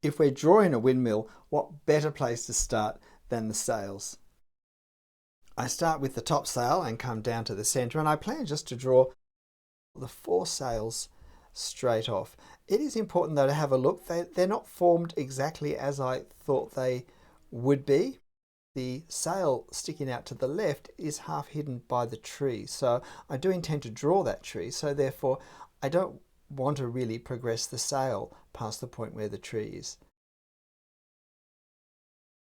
If we're drawing a windmill, what better place to start than the sails? I start with the top sail and come down to the center, and I plan just to draw the four sails straight off. It is important though to have a look. They're not formed exactly as I thought they would be. The sail sticking out to the left is half hidden by the tree, so I do intend to draw that tree, so therefore I don't want to really progress the sail past the point where the tree is.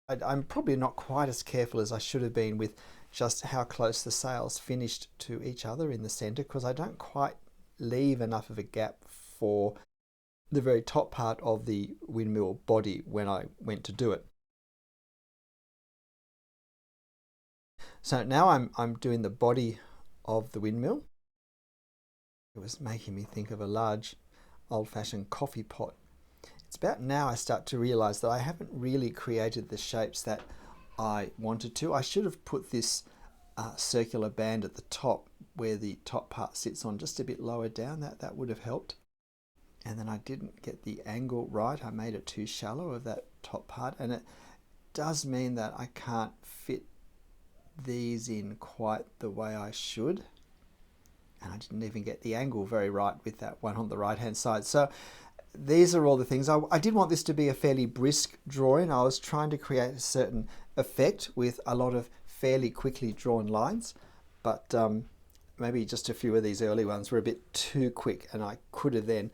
I'm probably not quite as careful as I should have been with just how close the sails finished to each other in the center, because I don't quite leave enough of a gap for the very top part of the windmill body when I went to do it. So now I'm doing the body of the windmill. It was making me think of a large old-fashioned coffee pot. It's about now I start to realize that I haven't really created the shapes that I wanted to. I should have put this circular band at the top where the top part sits on just a bit lower down. That would have helped. And then I didn't get the angle right. I made it too shallow of that top part, and it does mean that I can't fit these in quite the way I should. And I didn't even get the angle very right with that one on the right hand side. So these are all the things. I did want this to be a fairly brisk drawing. I was trying to create a certain effect with a lot of fairly quickly drawn lines, but maybe just a few of these early ones were a bit too quick, and I could have then,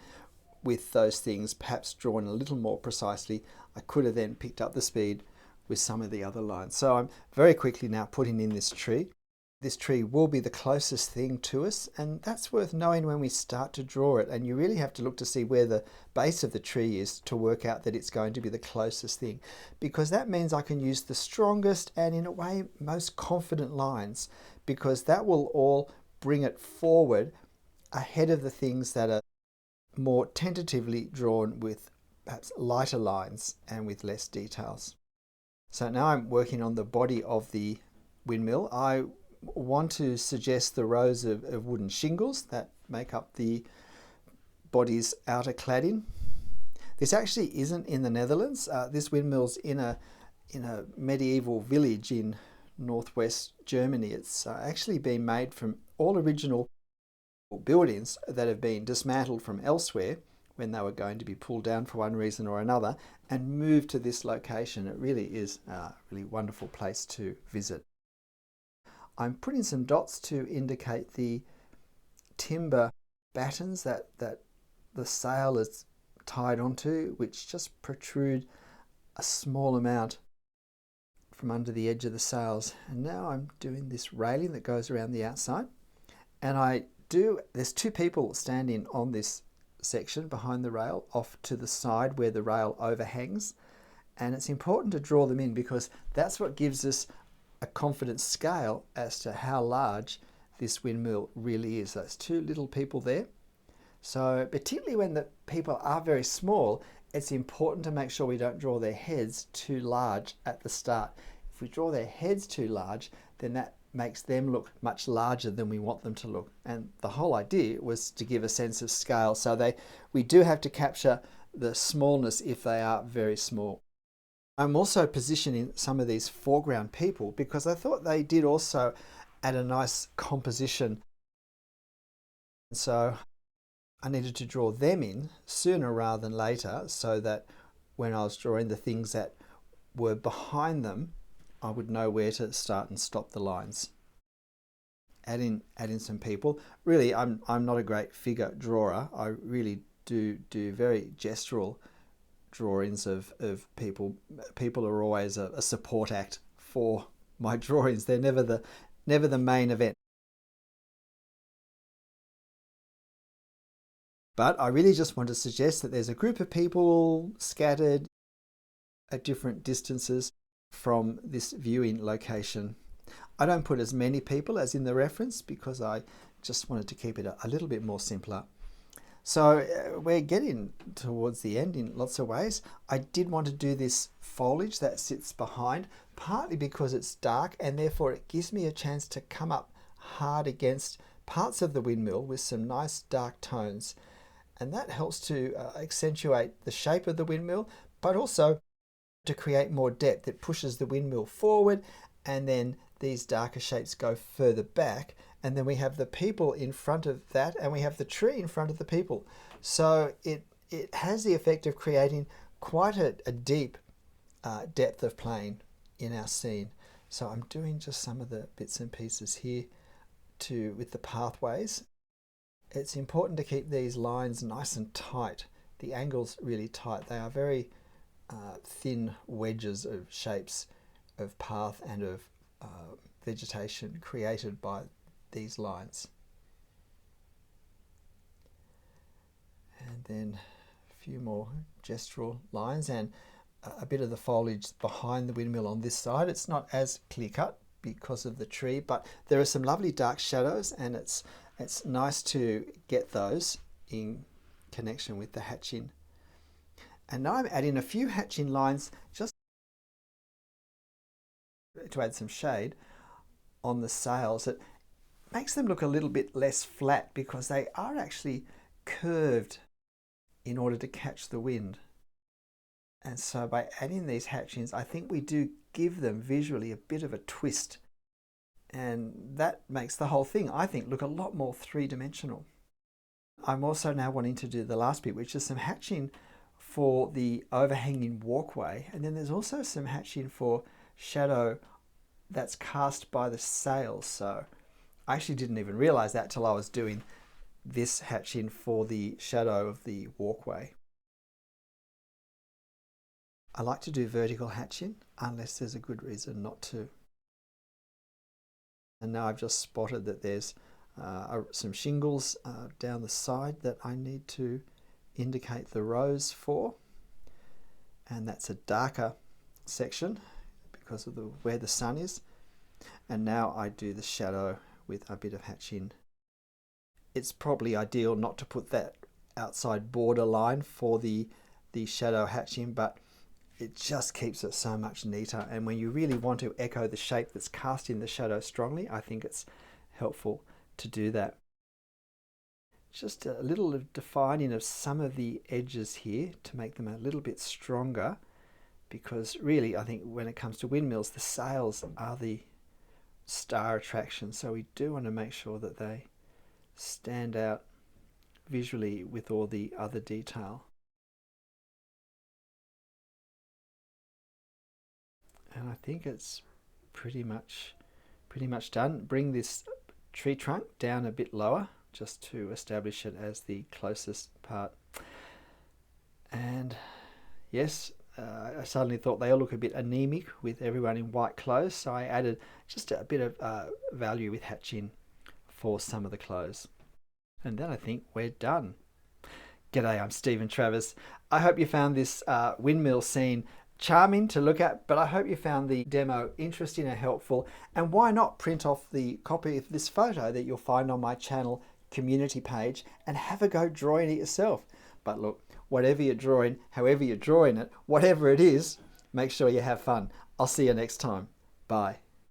with those things perhaps drawn a little more precisely, I could have then picked up the speed with some of the other lines. So I'm very quickly now putting in this tree. This tree will be the closest thing to us, and that's worth knowing when we start to draw it. And you really have to look to see where the base of the tree is to work out that it's going to be the closest thing, because that means I can use the strongest and in a way most confident lines, because that will all bring it forward ahead of the things that are more tentatively drawn with perhaps lighter lines and with less details. So now I'm working on the body of the windmill. I want to suggest the rows of wooden shingles that make up the body's outer cladding. This actually isn't in the Netherlands. This windmill's in a medieval village in northwest Germany. It's actually been made from all original buildings that have been dismantled from elsewhere when they were going to be pulled down for one reason or another and moved to this location. It really is a really wonderful place to visit. I'm putting some dots to indicate the timber battens that the sail is tied onto, which just protrude a small amount from under the edge of the sails. And now I'm doing this railing that goes around the outside. And there's two people standing on this section behind the rail off to the side where the rail overhangs. And it's important to draw them in because that's what gives us a confident scale as to how large this windmill really is. Those two little people there. So particularly when the people are very small, it's important to make sure we don't draw their heads too large at the start. If we draw their heads too large, then that makes them look much larger than we want them to look. And the whole idea was to give a sense of scale. So we do have to capture the smallness if they are very small. I'm also positioning some of these foreground people because I thought they did also add a nice composition. So I needed to draw them in sooner rather than later so that when I was drawing the things that were behind them, I would know where to start and stop the lines. Add in some people. Really, I'm not a great figure drawer. I really do very gestural drawings of people. People are always a support act for my drawings. They're never the main event. But I really just want to suggest that there's a group of people scattered at different distances from this viewing location. I don't put as many people as in the reference because I just wanted to keep it a little bit more simpler. So we're getting towards the end in lots of ways. I did want to do this foliage that sits behind, partly because it's dark and therefore it gives me a chance to come up hard against parts of the windmill with some nice dark tones. And that helps to accentuate the shape of the windmill, but also to create more depth. It pushes the windmill forward, and then these darker shapes go further back, and then we have the people in front of that, and we have the tree in front of the people. So it has the effect of creating quite a deep depth of plane in our scene. So I'm doing just some of the bits and pieces here with the pathways. It's important to keep these lines nice and tight, the angles really tight. They are very thin wedges of shapes of path and of vegetation created by these lines. And then a few more gestural lines and a bit of the foliage behind the windmill on this side. It's not as clear cut because of the tree, but there are some lovely dark shadows, and it's nice to get those in connection with the hatching. And now I'm adding a few hatching lines just to add some shade on the sails. It makes them look a little bit less flat because they are actually curved in order to catch the wind. And so by adding these hatchings, I think we do give them visually a bit of a twist. And that makes the whole thing, I think, look a lot more three-dimensional. I'm also now wanting to do the last bit, which is some hatching for the overhanging walkway. And then there's also some hatching for shadow that's cast by the sails. So I actually didn't even realize that till I was doing this hatching for the shadow of the walkway. I like to do vertical hatching unless there's a good reason not to. And now I've just spotted that there's some shingles down the side that I need to indicate the rows for. And that's a darker section because of where the sun is. And now I do the shadow with a bit of hatching. It's probably ideal not to put that outside border line for the shadow hatching, but it just keeps it so much neater. And when you really want to echo the shape that's cast in the shadow strongly, I think it's helpful to do that. Just a little defining of some of the edges here to make them a little bit stronger, because really I think when it comes to windmills, the sails are the star attraction. So we do want to make sure that they stand out visually with all the other detail. And I think it's pretty much done. Bring this tree trunk down a bit lower just to establish it as the closest part. And yes, I suddenly thought they all look a bit anemic with everyone in white clothes, so I added just a bit of value with hatching for some of the clothes. And then I think we're done. G'day, I'm Stephen Travers. I hope you found this windmill scene charming to look at, but I hope you found the demo interesting and helpful. And why not print off the copy of this photo that you'll find on my channel community page and have a go drawing it yourself. But look, whatever you're drawing, however you're drawing it, whatever it is, make sure you have fun. I'll see you next time. Bye.